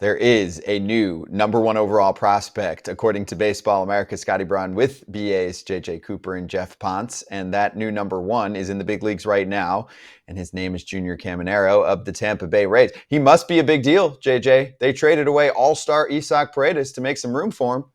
There is a new number one overall prospect, according to Baseball America, Scotty Braun, with BA's JJ Cooper and Geoff Pontes. And that new number one is in the big leagues right now. And his name is Junior Caminero of the Tampa Bay Rays. He must be a big deal, JJ. They traded away all-star Isaac Paredes to make some room for him.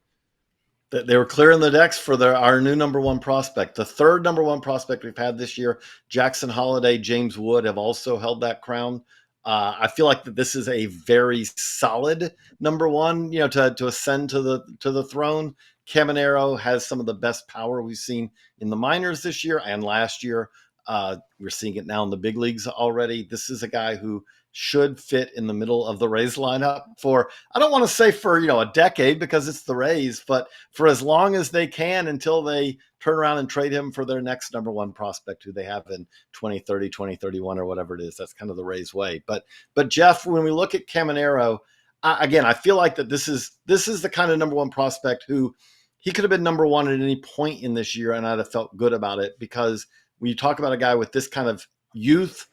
They were clearing the decks for our new number one prospect. The third number one prospect we've had this year, Jackson Holliday, James Wood have also held that crown. I feel like that this is a very solid number one, to ascend to the throne. Caminero has some of the best power we've seen in the minors this year and last year. We're seeing it now in the big leagues already. This is a guy who should fit in the middle of the Rays lineup for, I don't want to say for, a decade because it's the Rays, but for as long as they can until they turn around and trade him for their next number one prospect who they have in 2030, 2031 or whatever it is. That's kind of the Rays way. But Geoff, when we look at Caminero, I feel like that this is the kind of number one prospect who he could have been number one at any point in this year. And I'd have felt good about it because when you talk about a guy with this kind of youth,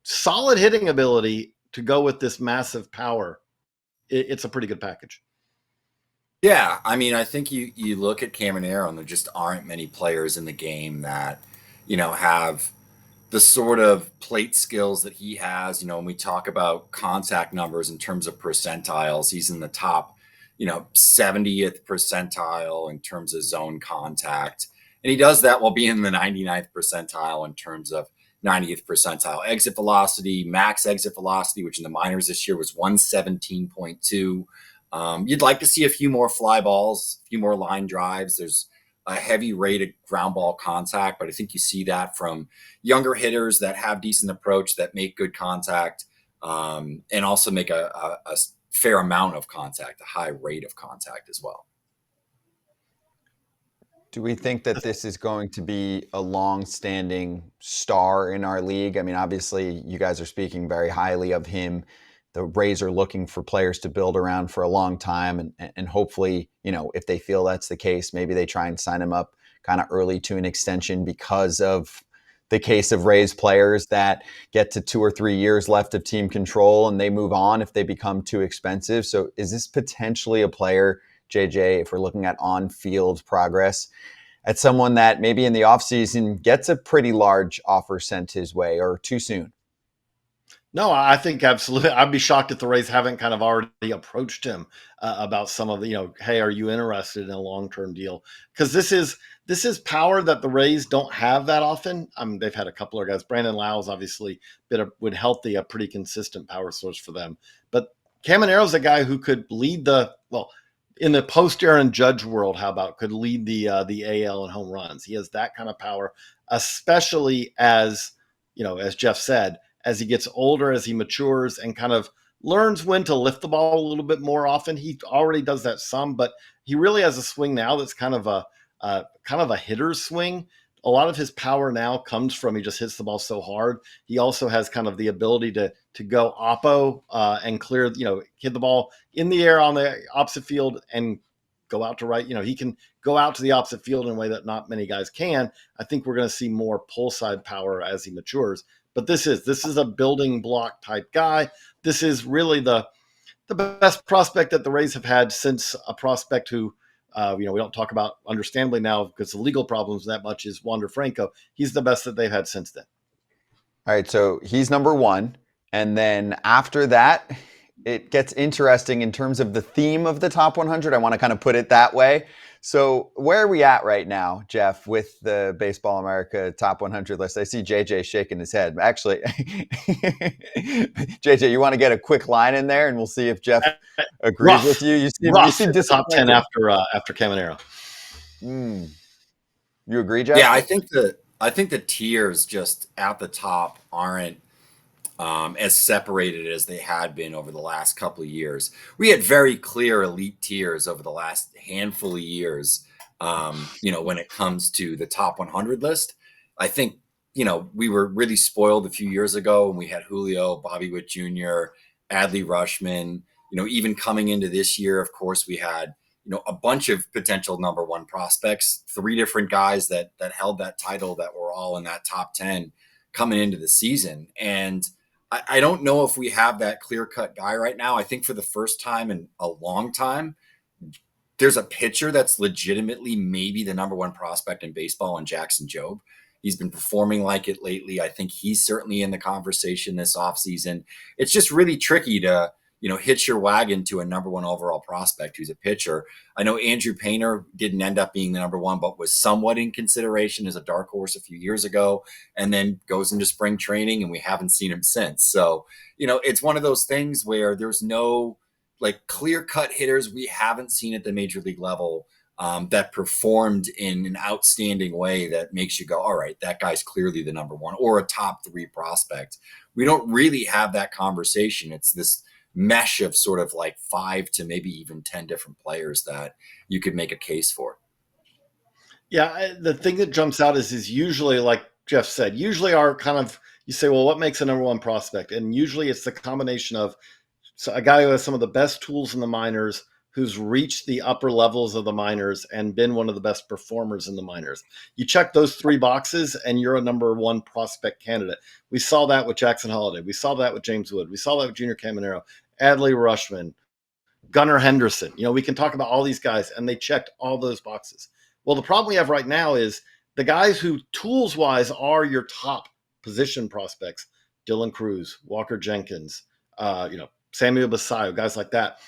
solid hitting ability to go with this massive power, it's a pretty good package. Yeah, I mean, I think you look at Caminero and there just aren't many players in the game that, have the sort of plate skills that he has. When we talk about contact numbers in terms of percentiles, he's in the top, 70th percentile in terms of zone contact. And he does that while being in the 99th percentile in terms of 90th percentile exit velocity, max exit velocity, which in the minors this year was 117.2. You'd like to see a few more fly balls, a few more line drives. There's a heavy rate of ground ball contact, but I think you see that from younger hitters that have decent approach, that make good contact, and also make a fair amount of contact, a high rate of contact as well. Do we think that this is going to be a long-standing star in our league? I mean, obviously, you guys are speaking very highly of him. The Rays are looking for players to build around for a long time. And hopefully, if they feel that's the case, maybe they try and sign him up kind of early to an extension because of the case of Rays players that get to 2 or 3 years left of team control and they move on if they become too expensive. So is this potentially a player, JJ, if we're looking at on-field progress, at someone that maybe in the offseason gets a pretty large offer sent his way, or too soon? No, I think absolutely. I'd be shocked if the Rays haven't kind of already approached him about some of the, hey, are you interested in a long-term deal? Because this is power that the Rays don't have that often. I mean, they've had a couple of guys. Brandon Lyle's obviously would help a pretty consistent power source for them. But Caminero's a guy who could lead in the post-Aaron Judge world, how about could lead the AL in home runs. He has that kind of power, especially as Geoff said, as he gets older, as he matures and kind of learns when to lift the ball a little bit more often. He already does that some, but he really has a swing now that's kind of a hitter's swing. A lot of his power now comes from he just hits the ball so hard. He also has kind of the ability to go oppo and clear, hit the ball in the air on the opposite field and go out to right. He can go out to the opposite field in a way that not many guys can. I think we're going to see more pull side power as he matures. But this is a building block type guy. This is really the best prospect that the Rays have had since a prospect who, we don't talk about understandably now because of legal problems that much, is Wander Franco. He's the best that they've had since then. All right, so he's number one. And then after that, it gets interesting in terms of the theme of the top 100. I want to kind of put it that way. So where are we at right now, Geoff, with the Baseball America top 100 list? I see JJ shaking his head. Actually, JJ, you want to get a quick line in there and we'll see if Geoff agrees with you? You seem top 10 after Caminero. You agree, Geoff? Yeah, I think the tiers just at the top aren't as separated as they had been over the last couple of years. We had very clear elite tiers over the last handful of years, when it comes to the top 100 list. I think, we were really spoiled a few years ago when we had Julio, Bobby Witt Jr., Adley Rutschman. Even coming into this year, of course, we had, a bunch of potential number one prospects, 3 different guys that held that title that were all in that top 10 coming into the season. And I don't know if we have that clear-cut guy right now. I think for the first time in a long time, there's a pitcher that's legitimately maybe the number one prospect in baseball in Jackson Jobe. He's been performing like it lately. I think he's certainly in the conversation this offseason. It's just really tricky to, hitch your wagon to a number one overall prospect who's a pitcher. I know Andrew Painter didn't end up being the number one, but was somewhat in consideration as a dark horse a few years ago, and then goes into spring training, and we haven't seen him since. So, it's one of those things where there's no like clear-cut hitters we haven't seen at the major league level that performed in an outstanding way that makes you go, all right, that guy's clearly the number one or a top 3 prospect. We don't really have that conversation. It's this mesh of sort of like 5 to maybe even 10 different players that you could make a case for. Yeah, the thing that jumps out is usually, like Geoff said, usually our kind of, you say, well, what makes a number one prospect? And usually it's the combination of a guy who has some of the best tools in the minors, who's reached the upper levels of the minors and been one of the best performers in the minors. You check those 3 boxes and you're a number one prospect candidate. We saw that with Jackson Holliday. We saw that with James Wood. We saw that with Junior Caminero, Adley Rushman, Gunnar Henderson. We can talk about all these guys, and they checked all those boxes. Well, the problem we have right now is the guys who tools-wise are your top position prospects, Dylan Cruz, Walker Jenkins, Samuel Basayo, guys like that,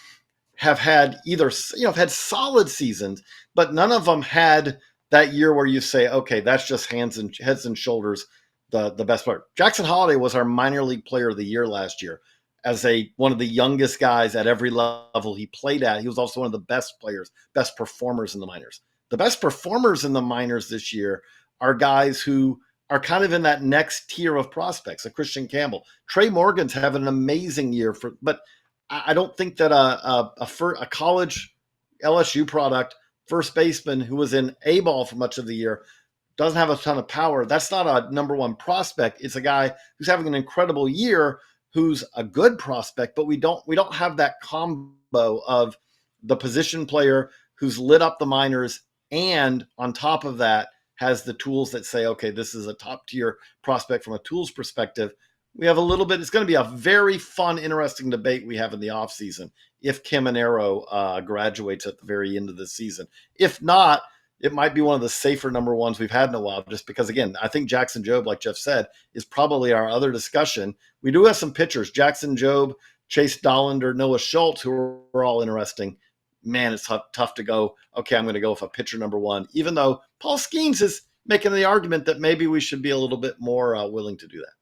have had either, have had solid seasons, but none of them had that year where you say, okay, that's just heads and shoulders the best player. Jackson Holliday was our minor league player of the year last year as one of the youngest guys at every level he played at. He was also one of the best players, best performers in the minors. The best performers in the minors this year are guys who are kind of in that next tier of prospects, like Christian Campbell. Trey Morgan's having an amazing year, but I don't think that a college LSU product first baseman who was in A-ball for much of the year doesn't have a ton of power. That's not a number one prospect. It's a guy who's having an incredible year, who's a good prospect, but we don't have that combo of the position player who's lit up the minors and on top of that has the tools that say, okay, this is a top tier prospect from a tools perspective. We have a little bit, it's going to be a very fun, interesting debate we have in the offseason if Caminero graduates at the very end of the season. If not, it might be one of the safer number ones we've had in a while, just because, again, I think Jackson Jobe, like Geoff said, is probably our other discussion. We do have some pitchers, Jackson Jobe, Chase Dollander, Noah Schultz, who are all interesting. Man, it's tough to go, okay, I'm going to go with a pitcher number one, even though Paul Skeens is making the argument that maybe we should be a little bit more willing to do that.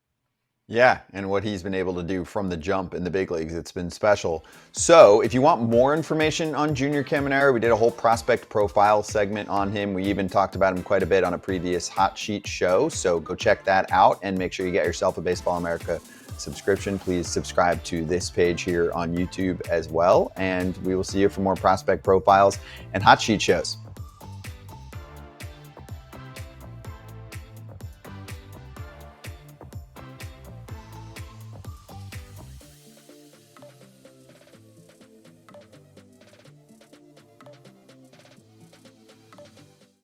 Yeah, and what he's been able to do from the jump in the big leagues, it's been special. So if you want more information on Junior Caminero, we did a whole prospect profile segment on him. We even talked about him quite a bit on a previous Hot Sheet show. So go check that out and make sure you get yourself a Baseball America subscription. Please subscribe to this page here on YouTube as well. And we will see you for more prospect profiles and Hot Sheet shows.